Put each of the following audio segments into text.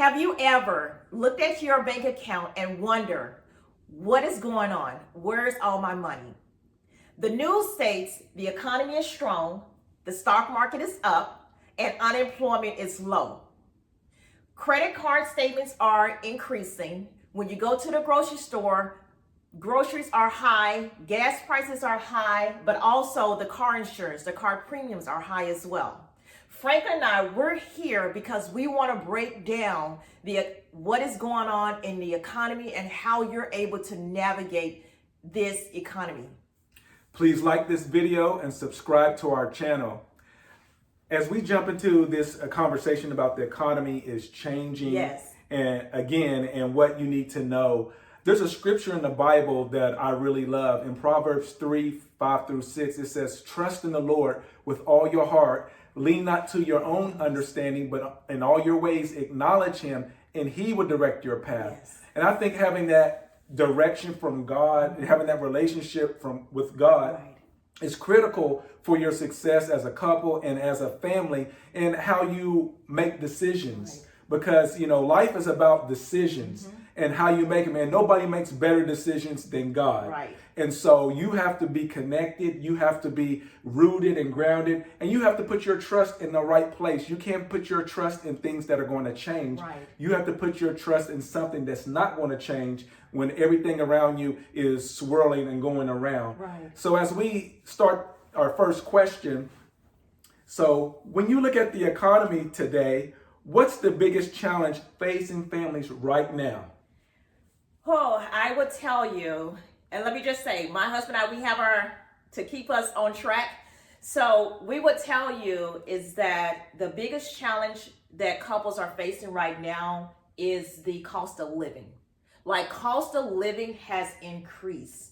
Have you ever looked at your bank account and wonder, what is going on? Where's all my money? The news states the economy is strong, the stock market is up, and unemployment is low. Credit card statements are increasing. When you go to the grocery store, groceries are high, gas prices are high, but also the car insurance, the car premiums are high as well. Frank and I, we're here because we want to break down what is going on in the economy and how you're able to navigate this economy. Please like this video and subscribe to our channel. As we jump into this conversation about the economy is changing, Yes. and what you need to know, there's a scripture in the Bible that I really love. In Proverbs 3:5-6, it says, "Trust in the Lord with all your heart. Lean not to your own understanding, but in all your ways acknowledge him, and he will direct your path." Yes. And I think having that direction from God, having that relationship with God, Right. is critical for your success as a couple and as a family, and how you make decisions. Right. Because, life is about decisions and how you make them. And nobody makes better decisions than God. Right. And so you have to be connected. You have to be rooted and grounded. And you have to put your trust in the right place. You can't put your trust in things that are going to change. Right. You have to put your trust in something that's not going to change when everything around you is swirling and going around. Right. So as we start our first question, so when you look at the economy today, what's the biggest challenge facing families right now? Oh, I would tell you, and let me just say, my husband and I, we have to keep us on track. So we would tell you is that the biggest challenge that couples are facing right now is the cost of living. Like, cost of living has increased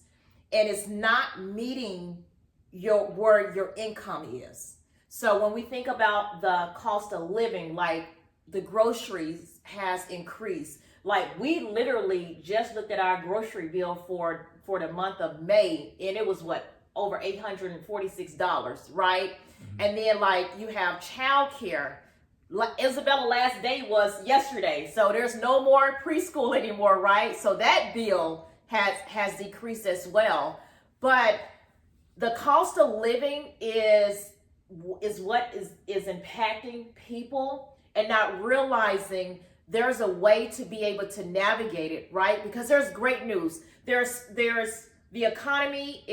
and it's not meeting where your income is. So when we think about the cost of living, like the groceries has increased. Like, we literally just looked at our grocery bill for the month of May, and it was over $846, right? And then you have childcare. Isabella last day was yesterday, so there's no more preschool anymore, right? So that bill has decreased as well. But the cost of living is what is impacting people, and not realizing there's a way to be able to navigate it, right? Because there's great news. There's the economy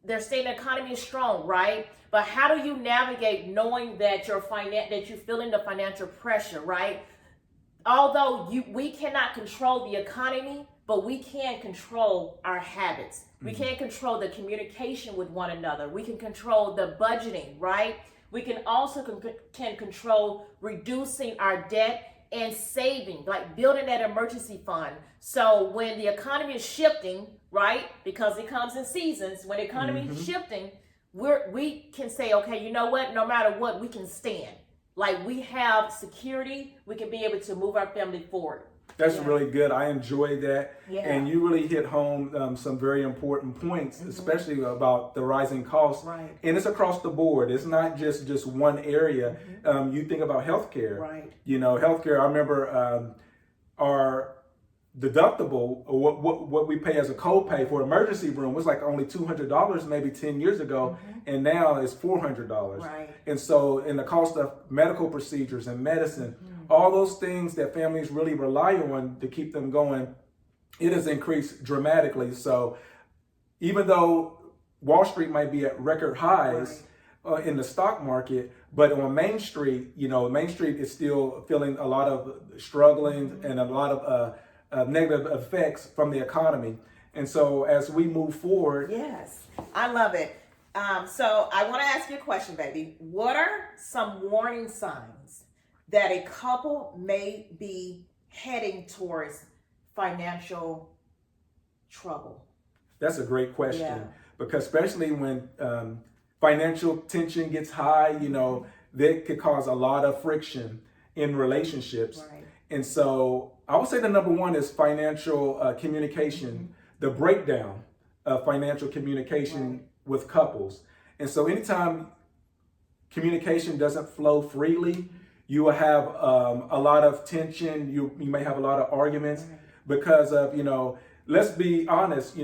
they're saying the economy is strong, right? But how do you navigate knowing that you're feeling the financial pressure, right? Although we cannot control the economy, but we can control our habits. We can't control the communication with one another. We can control the budgeting, right? We can also can control reducing our debt and saving, like building that emergency fund. So when the economy is shifting, right, because it comes in seasons, when the economy is shifting, we can say, okay, you know what, no matter what, we can stand. Like, we have security, we can be able to move our family forward. That's really good. I enjoyed that. Yeah. And you really hit home some very important points, especially about the rising costs. Right. And it's across the board. It's not just one area. You think about healthcare. Right. Healthcare, I remember our deductible, or what we pay as a copay for emergency room was like only $200 maybe 10 years ago, and now it's $400. Right. And so, in the cost of medical procedures and medicine, all those things that families really rely on to keep them going, it has increased dramatically. So even though Wall Street might be at record highs in the stock market, but on Main Street, Main Street is still feeling a lot of struggling and a lot of negative effects from the economy. And so as we move forward. Yes, I love it. So I want to ask you a question, baby. What are some warning signs that a couple may be heading towards financial trouble? That's a great question. Yeah. Because especially when financial tension gets high, that could cause a lot of friction in relationships. Right. And so I would say the number one is financial communication, the breakdown of financial communication with couples. And so anytime communication doesn't flow freely, You will have a lot of tension. You may have a lot of arguments because of, let's be honest,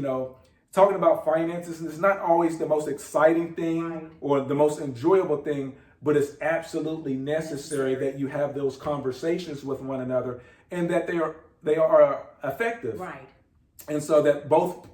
talking about finances is not always the most exciting thing or the most enjoyable thing, but it's absolutely necessary that you have those conversations with one another and that they are effective. Right. And so that both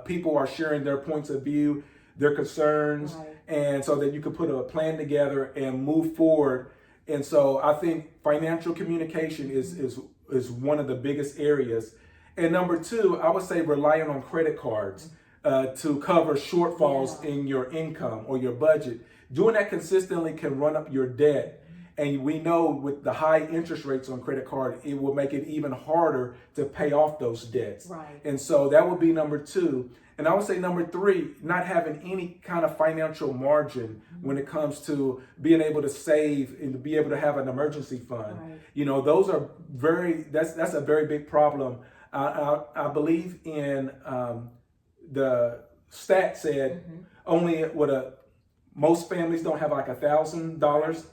people are sharing their points of view, their concerns, and so that you can put a plan together and move forward. And so I think financial communication is one of the biggest areas. And number two, I would say relying on credit cards to cover shortfalls in your income or your budget. Doing that consistently can run up your debt. And we know with the high interest rates on credit card, it will make it even harder to pay off those debts. Right. And so that would be number two. And I would say number three, not having any kind of financial margin when it comes to being able to save and to be able to have an emergency fund. Right. Those are that's a very big problem. I believe in the stat said only most families don't have like $1,000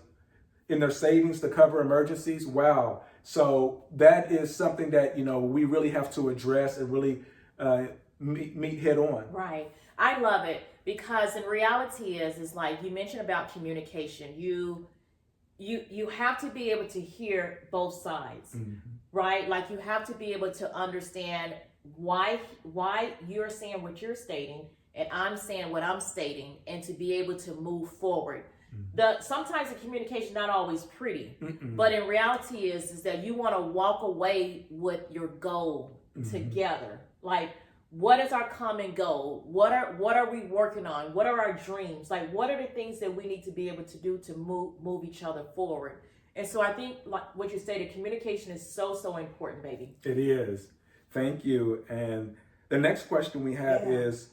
in their savings to cover emergencies. Wow. So that is something that, we really have to address and really meet head on. Right. I love it because in reality is like you mentioned about communication. You have to be able to hear both sides, right? Like you have to be able to understand why you're saying what you're stating and I'm saying what I'm stating, and to be able to move forward. Sometimes the communication not always pretty, but in reality is that you want to walk away with your goal together. Like, what is our common goal? What are we working on? What are our dreams? Like, what are the things that we need to be able to do to move each other forward? And so I think, like what you stated, communication is so important, baby. It is. Thank you. And the next question we have is,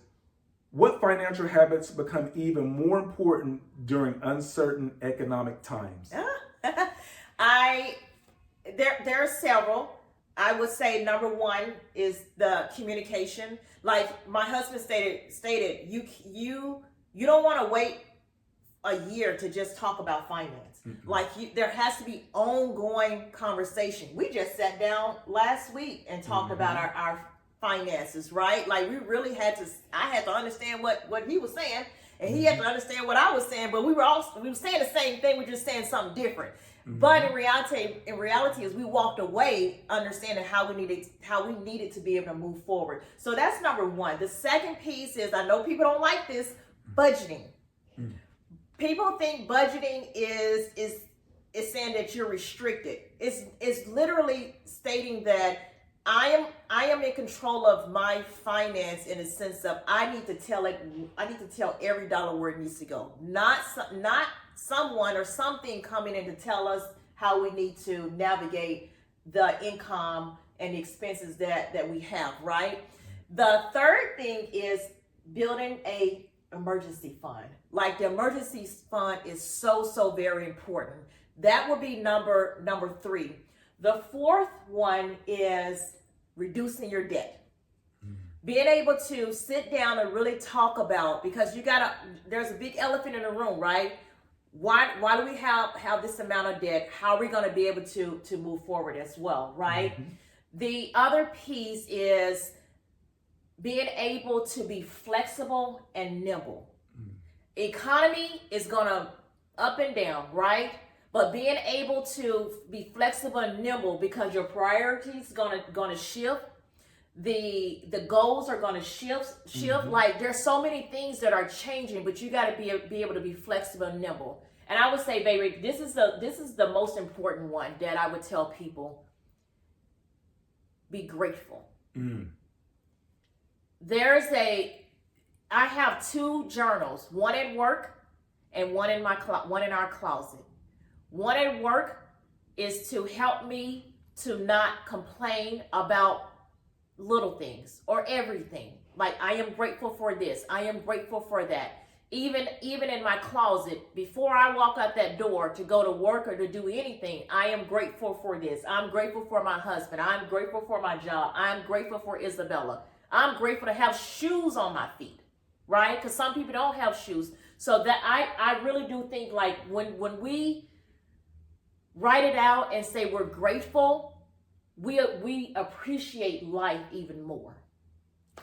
what financial habits become even more important during uncertain economic times? There are several. I would say number one is the communication. Like my husband stated, you don't want to wait a year to just talk about finance. Like there has to be ongoing conversation. We just sat down last week and talked about our finances, right? Like we really I had to understand what he was saying, and he had to understand what I was saying, but we were saying the same thing, we're just saying something different. But in reality is we walked away understanding how we needed to be able to move forward. So that's number one. The second piece is, I know people don't like this, budgeting. People think budgeting is saying that you're restricted. It's literally stating that I am in control of my finance in a sense of I need to tell every dollar where it needs to go. Not someone or something coming in to tell us how we need to navigate the income and the expenses that we have, right? The third thing is building a emergency fund. Like the emergency fund is so very important. That would be number three. The fourth one is reducing your debt. Being able to sit down and really talk about, because there's a big elephant in the room, right? Why do we have this amount of debt? How are we going to be able to move forward as well, right? The other piece is being able to be flexible and nimble. Economy is going to up and down, right? But being able to be flexible and nimble because your priorities gonna shift, the goals are gonna shift. Like there's so many things that are changing, but you got to be able to be flexible and nimble. And I would say, baby, this is the most important one that I would tell people. Be grateful. I have two journals, one at work and one in our closet. One at work is to help me to not complain about little things or everything. Like I am grateful for this. I am grateful for that. Even in my closet, before I walk out that door to go to work or to do anything, I am grateful for this. I'm grateful for my husband. I'm grateful for my job. I'm grateful for Isabella. I'm grateful to have shoes on my feet, right? Because some people don't have shoes. So that I really do think like when write it out and say we're grateful, we appreciate life even more.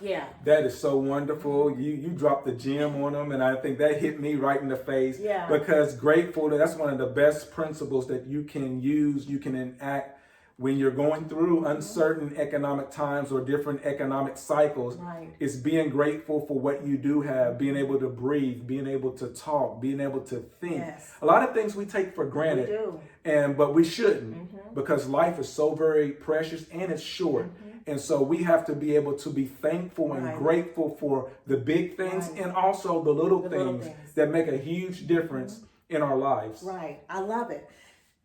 Yeah. That is so wonderful. You dropped the gem on them, and I think that hit me right in the face. Yeah. Because grateful, that's one of the best principles that you can use, you can enact when you're going through uncertain economic times or different economic cycles. Right. It's being grateful for what you do have, being able to breathe, being able to talk, being able to think. Yes. A lot of things we take for granted. We do. But we shouldn't, because life is so very precious and it's short. And so we have to be able to be thankful and grateful for the big things and also the little things that make a huge difference in our lives. Right. I love it.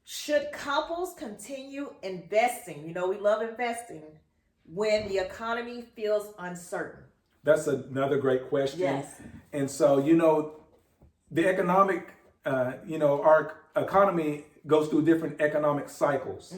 Should couples continue investing? You know, we love investing when the economy feels uncertain. That's another great question. Yes. And so, the economic, our economy goes through different economic cycles.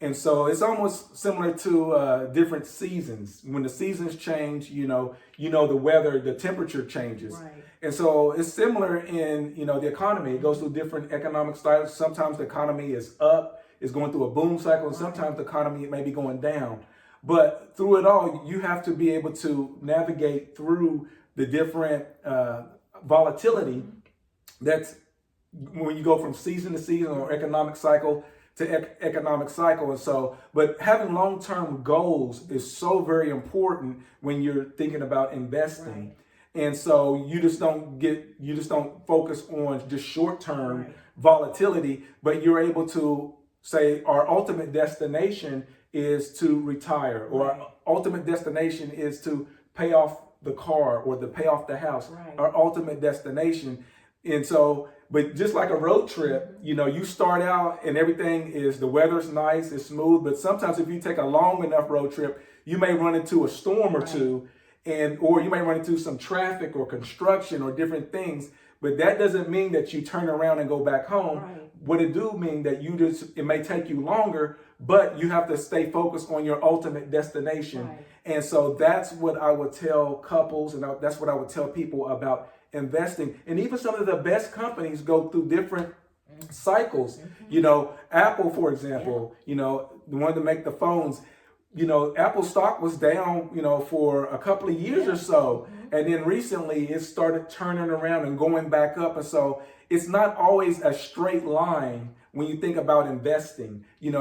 And so it's almost similar to different seasons. When the seasons change, the weather, the temperature changes. Right. And so it's similar in, the economy. It goes through different economic styles. Sometimes the economy is up, is going through a boom cycle, and sometimes the economy may be going down. But through it all, you have to be able to navigate through the different volatility that's when you go from season to season or economic cycle to economic cycle. And so, but having long-term goals is so very important when you're thinking about investing. Right. And so you just don't focus on just short-term volatility, but you're able to say our ultimate destination is to retire, or our ultimate destination is to pay off the car or to pay off the house. Our ultimate destination. And so, but just like a road trip, you start out and everything the weather's nice, it's smooth, but sometimes if you take a long enough road trip, you may run into a storm or two, or you may run into some traffic or construction or different things. But that doesn't mean that you turn around and go back home. What it do mean that it may take you longer, but you have to stay focused on your ultimate destination. And so that's what I would tell couples, and that's what I would tell people about investing. And even some of the best companies go through different cycles. Apple, for example, the one to make the phones, Apple stock was down, for a couple of years or so. And then recently it started turning around and going back up. And so it's not always a straight line when you think about investing. There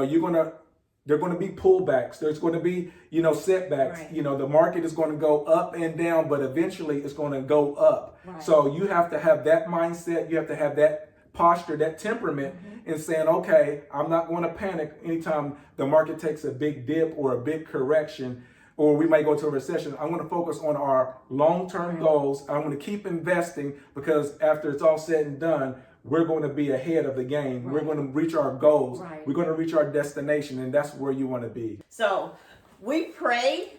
are going to be pullbacks. There's going to be, setbacks. The market is going to go up and down, but eventually it's going to go up. So you have to have that mindset. You have to have that posture, that temperament in saying, okay, I'm not going to panic anytime the market takes a big dip or a big correction, or we might go to a recession. I'm going to focus on our long-term goals. I'm going to keep investing, because after it's all said and done, we're going to be ahead of the game. We're going to reach our goals. We're going to reach our destination, and that's where you want to be. So we pray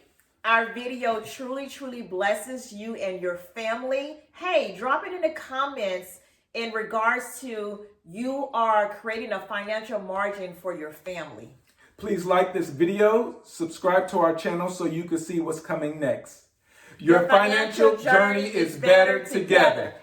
our video truly, truly blesses you and your family. Hey, drop it in the comments in regards to you are creating a financial margin for your family. Please like this video, subscribe to our channel so you can see what's coming next. Your financial journey is better together.